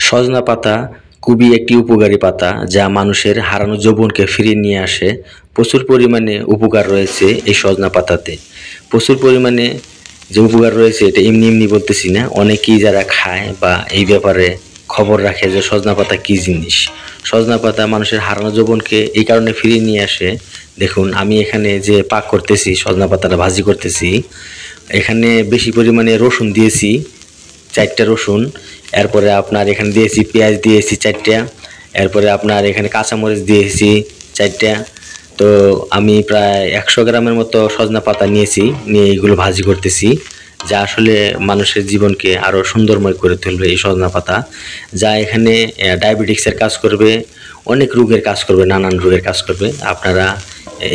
সজনা পাতা খুবই একটি উপকারী পাতা যা মানুষের হারানো যৌবনকে ফিরিয়ে নিয়ে আসে। প্রচুর পরিমাণে উপকার রয়েছে এই সজনা পাতাতে। প্রচুর পরিমাণে যে উপকার রয়েছে এটা এমনি এমনি বলতেছি না, অনেকেই যারা খায় বা এই ব্যাপারে খবর রাখে যে সজনা পাতা কী জিনিস। সজনা পাতা মানুষের হারানো যৌবনকে এই কারণে ফিরিয়ে নিয়ে আসে। দেখুন, আমি এখানে যে পাক করতেছি, সজনা পাতাটা ভাজি করতেছি, এখানে বেশি পরিমাণে রসুন দিয়েছি, 4টা রসুন। এরপরে আপনার এখানে দিয়েছি পেঁয়াজ দিয়েছি 4টা। এরপরে আপনার এখানে কাঁচামরিচ দিয়েছি 4টা। তো আমি প্রায় 100 গ্রামের মতো সজনা পাতা নিয়েছি, নিয়ে এইগুলো ভাজি করতেছি, যা আসলে মানুষের জীবনকে আরও সুন্দরময় করে তুলবে এই সজনা পাতা, যা এখানে ডায়াবেটিক্সের কাজ করবে, অনেক রোগের কাজ করবে, নানান রোগের কাজ করবে। আপনারা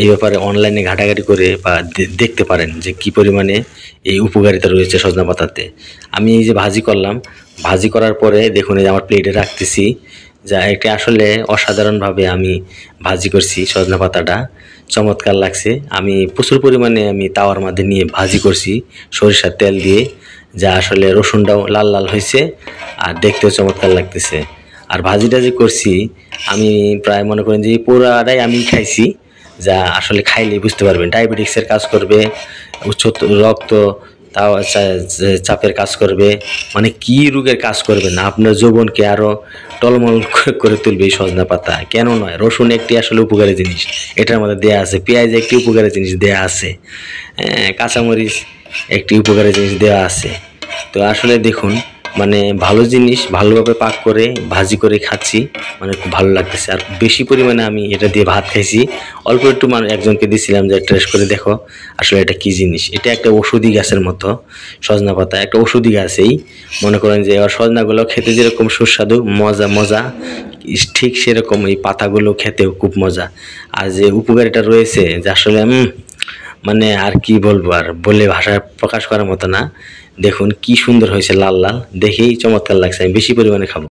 এই ব্যাপারে অনলাইনে ঘাটাঘাটি করে বা দেখতে পারেন যে কী পরিমাণে এই উপকারিতা রয়েছে সজনা পাতাতে। আমি এই যে ভাজি করলাম, ভাজি করার পরে দেখুন এই যে আমার প্লেটে রাখতেছি, যা এটা আসলে অসাধারণভাবে আমি ভাজি করছি সজনা পাতাটা, চমৎকার লাগছে। আমি প্রচুর পরিমাণে তাওয়ার মধ্যে নিয়ে ভাজি করছি সরিষার তেল দিয়ে, যা আসলে রসুনটাও লাল লাল হয়েছে আর দেখতেও চমৎকার লাগতেছে। আর ভাজিটা যে করছি আমি প্রায় মনে করেন যে পুরাটাই আমি খাইছি, যা আসলে খাইলেই বুঝতে পারবেন ডায়াবেটিক্সের কাজ করবে, উচ্চ রক্ত তাও চাপের কাজ করবে, মানে কি রোগের কাজ করবে না, আপনার যৌবনকে আরও টলমল করে তুলবে এই সজনা পাতা। কেন নয়, রসুন একটি আসলে উপকারী জিনিস, এটার মধ্যে দেয়া আছে, পেঁয়াজ একটি উপকারী জিনিস দেয়া আছে, কাঁচামরিচ একটি উপকারী জিনিস দেওয়া আছে। তো আসলে দেখুন, মানে ভালো জিনিস ভালোভাবে পাক করে ভাজি করে খাচ্ছি, মানে খুব ভালো লাগতেছে। আর বেশি পরিমাণে আমি এটা দিয়ে ভাত খাইছি, অল্প একটু একজনকে দিয়েছিলাম যে টেস্ট করে দেখো আসলে এটা কী জিনিস। এটা একটা ওষুধি গাছের মতো, সজনা পাতা একটা ওষুধি গাছেই, মনে করেন যে এবার সজনাগুলো খেতে যেরকম সুস্বাদু মজা মজা, ঠিক সেরকম এই পাতাগুলো খেতেও খুব মজা। আর যে উপকারিতা রয়েছে যে আসলে মানে আর কি বলবো, আর বলে ভাষায় প্রকাশ করার মতো না। দেখুন কি সুন্দর হয়েছে, লাল লাল, দেখেই চমৎকার লাগছে। আমি বেশি পরিমাণে খাবো।